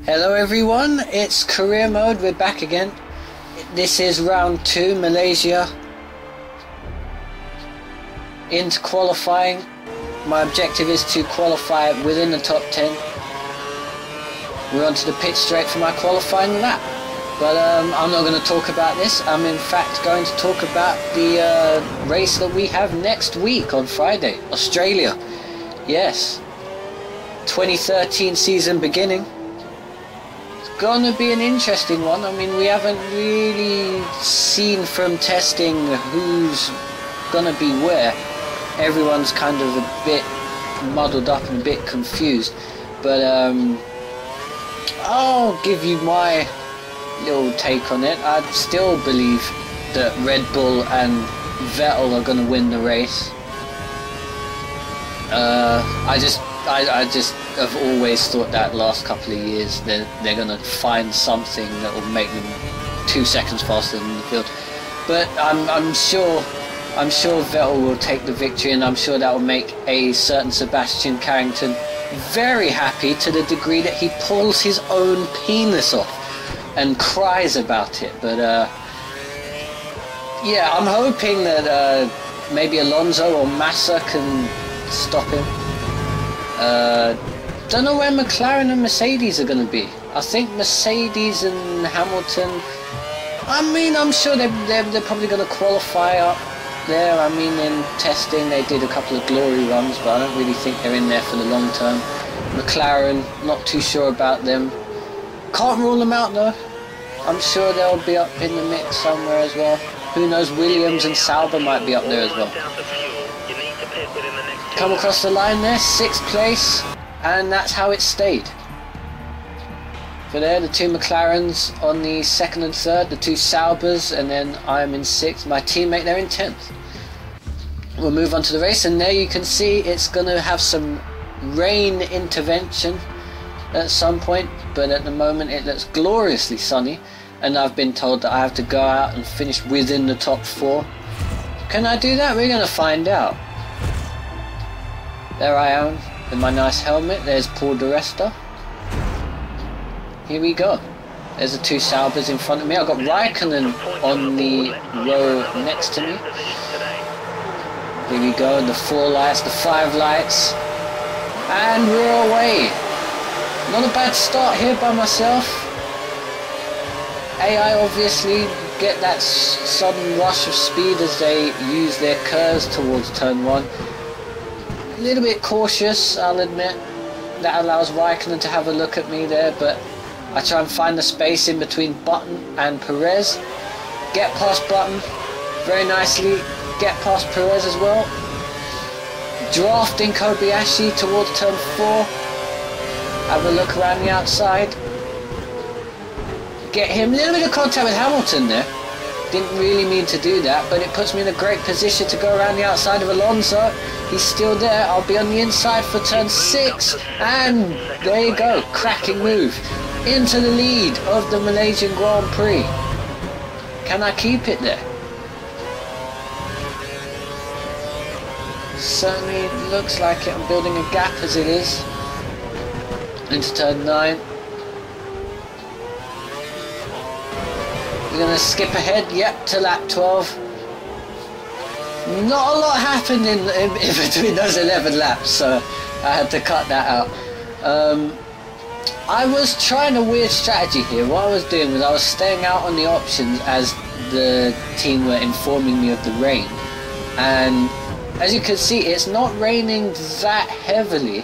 Hello everyone, it's career mode, we're back again. This is round 2, Malaysia. Into qualifying. My objective is to qualify within the top 10. We're onto the pit straight for my qualifying lap. But I'm not going to talk about this. I'm in fact going to talk about the race that we have next week on Friday. Australia. Yes. 2013 season beginning. Gonna be an interesting one. I mean, we haven't really seen from testing who's gonna be where. Everyone's kind of a bit muddled up and a bit confused, but I'll give you my little take on it. I still believe that Red Bull and Vettel are gonna win the race. I just have always thought that last couple of years they're going to find something that will make them 2 seconds faster than the field. But I'm sure Vettel will take the victory, and I'm sure that will make a certain Sebastian Carrington very happy, to the degree that he pulls his own penis off and cries about it. But yeah, I'm hoping that maybe Alonso or Massa can stop him. Don't know where McLaren and Mercedes are going to be. I think Mercedes and Hamilton, I mean, I'm sure they're probably going to qualify up there. I mean, in testing they did a couple of glory runs, but I don't really think they're in there for the long term. McLaren, not too sure about them. Can't rule them out though. I'm sure they'll be up in the mix somewhere as well. Who knows, Williams and Sauber might be up there as well. Come across the line there, 6th place, and that's how it stayed. For there, the 2 McLarens on the 2nd and 3rd, the 2 Saubers, and then I'm in 6th. My teammate there in 10th. We'll move on to the race, and there you can see it's going to have some rain intervention at some point, but at the moment it looks gloriously sunny, and I've been told that I have to go out and finish within the top 4. Can I do that? We're going to find out. There I am with my nice helmet. There's Paul di Resta. Here we go. There's the 2 Saubers in front of me. I've got Raikkonen on the row next to me. Here we go. The 4 lights, the 5 lights. And we're away. Not a bad start here by myself. AI obviously get that sudden rush of speed as they use their curves towards turn 1. A little bit cautious, I'll admit. That allows Raikkonen to have a look at me there, but I try and find the space in between Button and Perez. Get past Button very nicely, get past Perez as well. Drafting Kobayashi towards turn 4. Have a look around the outside. Get him a little bit of contact with Hamilton there. Didn't really mean to do that, but it puts me in a great position to go around the outside of Alonso. He's still there. I'll be on the inside for turn 6, and there you go, cracking move into the lead of the Malaysian Grand Prix. Can I keep it there? Certainly looks like it. I'm building a gap as it is into turn 9. We're going to skip ahead, yep, to lap 12. Not a lot happened in between those 11 laps, so I had to cut that out. I was trying a weird strategy here. What I was doing was I was staying out on the options as the team were informing me of the rain. And as you can see, it's not raining that heavily.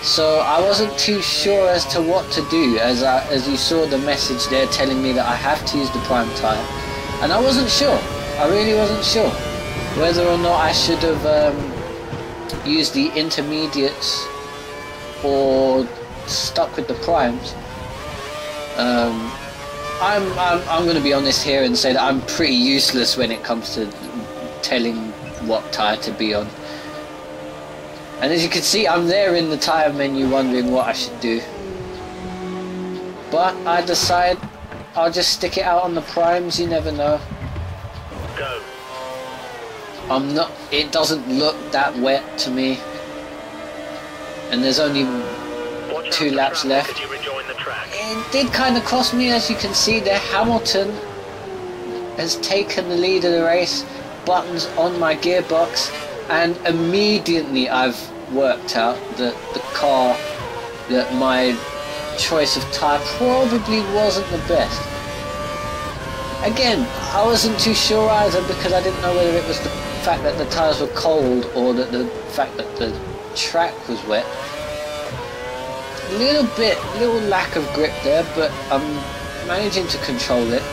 So I wasn't too sure as to what to do, as you saw the message there telling me that I have to use the prime tyre, and I wasn't sure. I really wasn't sure whether or not I should have used the intermediates or stuck with the primes. I'm going to be honest here and say that I'm pretty useless when it comes to telling what tyre to be on. And as you can see, I'm there in the tyre menu wondering what I should do. But I decide I'll just stick it out on the primes, you never know. Go. It doesn't look that wet to me. And there's only 2 laps left. it did kind of cost me, as you can see there. Hamilton has taken the lead of the race, buttons on my gearbox, and immediately I've worked out that the car, that my choice of tyre probably wasn't the best. Again, I wasn't too sure either, because I didn't know whether it was the fact that the tyres were cold or that the fact that the track was wet. Little lack of grip there, but I'm managing to control it.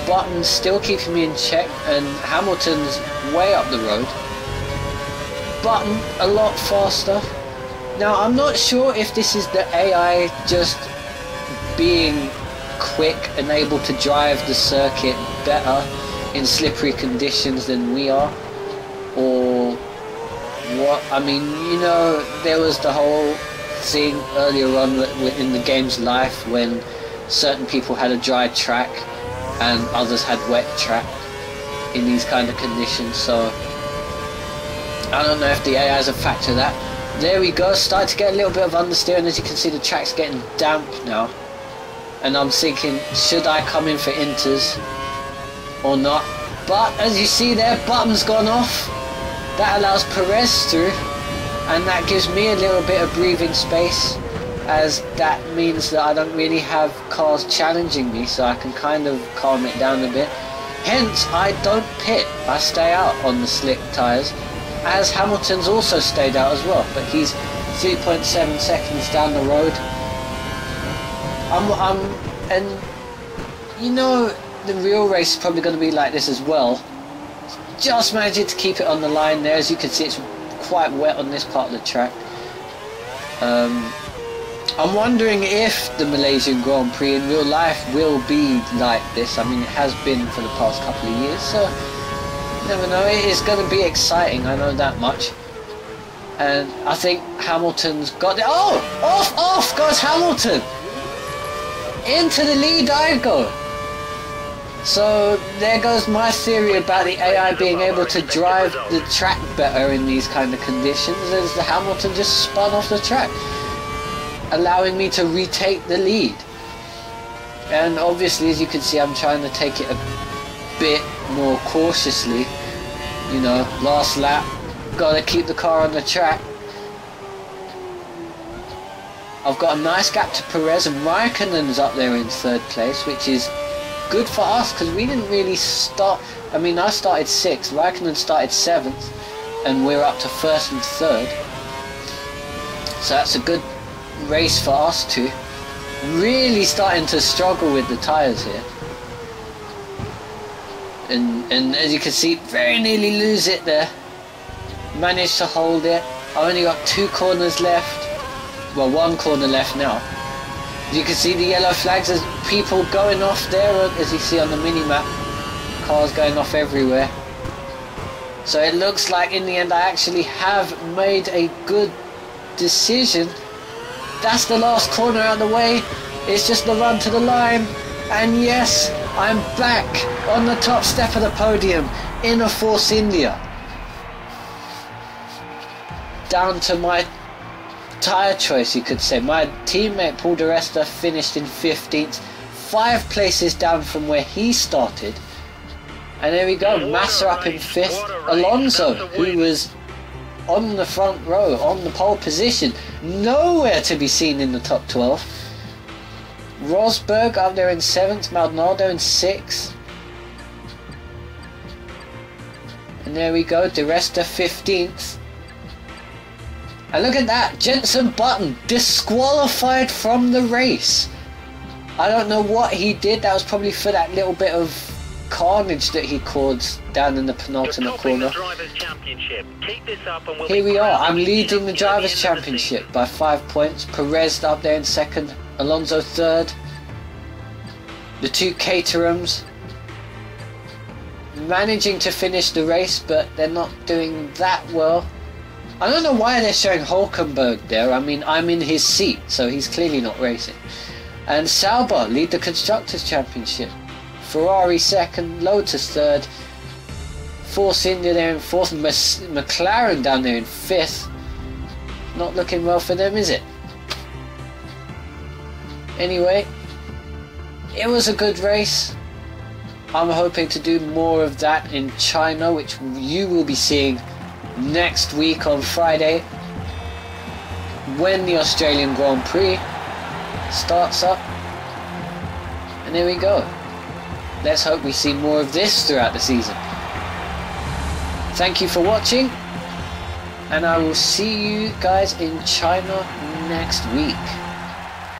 Button's still keeping me in check, and Hamilton's way up the road. Button a lot faster. Now I'm not sure if this is the AI just being quick and able to drive the circuit better in slippery conditions than we are, or what. I mean, you know, there was the whole thing earlier on in the game's life when certain people had a dry track and others had wet track in these kind of conditions, so I don't know if the AI is a factor of that. There we go, starting to get a little bit of understeering. As you can see, the track's getting damp now, and I'm thinking, should I come in for inters or not? But as you see there, Button's gone off. That allows Perez through, and that gives me a little bit of breathing space, as that means that I don't really have cars challenging me, so I can kind of calm it down a bit. Hence, I don't pit, I stay out on the slick tyres, as Hamilton's also stayed out as well, but he's 3.7 seconds down the road. And you know, the real race is probably going to be like this as well. Just managing to keep it on the line there. As you can see, it's quite wet on this part of the track. I'm wondering if the Malaysian Grand Prix in real life will be like this. I mean, it has been for the past couple of years, so you never know. It is going to be exciting, I know that much. And I think Hamilton's got it. Oh! Off goes Hamilton! Into the lead I go! So there goes my theory about the AI being able to drive the track better in these kind of conditions, as the Hamilton just spun off the track, allowing me to retake the lead. And obviously, as you can see, I'm trying to take it a bit more cautiously. You know, last lap, gotta keep the car on the track. I've got a nice gap to Perez, and Raikkonen's up there in third place, which is good for us, because we didn't really start. I mean, I started 6th, Raikkonen started 7th, and we're up to 1st and 3rd. So that's a good race for us two. Really starting to struggle with the tyres here. And as you can see, very nearly lose it there. Managed to hold it. I've only got 2 corners left. Well, 1 corner left now. As you can see, the yellow flags, there's people going off there, as you see on the mini-map. Cars going off everywhere. So it looks like in the end I actually have made a good decision. That's the last corner out of the way. It's just the run to the line. And yes, I'm back on the top step of the podium in a Force India. Down to my tyre choice, you could say. My teammate Paul di Resta finished in 15th, 5 places down from where he started. And there we go, Massa up in 5th. Alonso, who was on the front row, on the pole position, nowhere to be seen in the top 12. Rosberg up there in 7th, Maldonado in 6th. And there we go, di Resta 15th. And look at that, Jenson Button disqualified from the race. I don't know what he did. That was probably for that little bit of carnage that he caused down in the penultimate corner. Here we are, I'm leading the Drivers' Championship by 5 points. Perez up there in 2nd, Alonso 3rd. The 2 Caterhams managing to finish the race, but they're not doing that well. I don't know why they're showing Hulkenberg there. I mean, I'm in his seat, so he's clearly not racing. And Sauber lead the Constructors' Championship. Ferrari 2nd, Lotus 3rd. Force India there in 4th, McLaren down there in 5th. Not looking well for them, is it? Anyway, it was a good race. I'm hoping to do more of that in China, which you will be seeing next week on Friday when the Australian Grand Prix starts up. And there we go. Let's hope we see more of this throughout the season. Thank you for watching, and I will see you guys in China next week.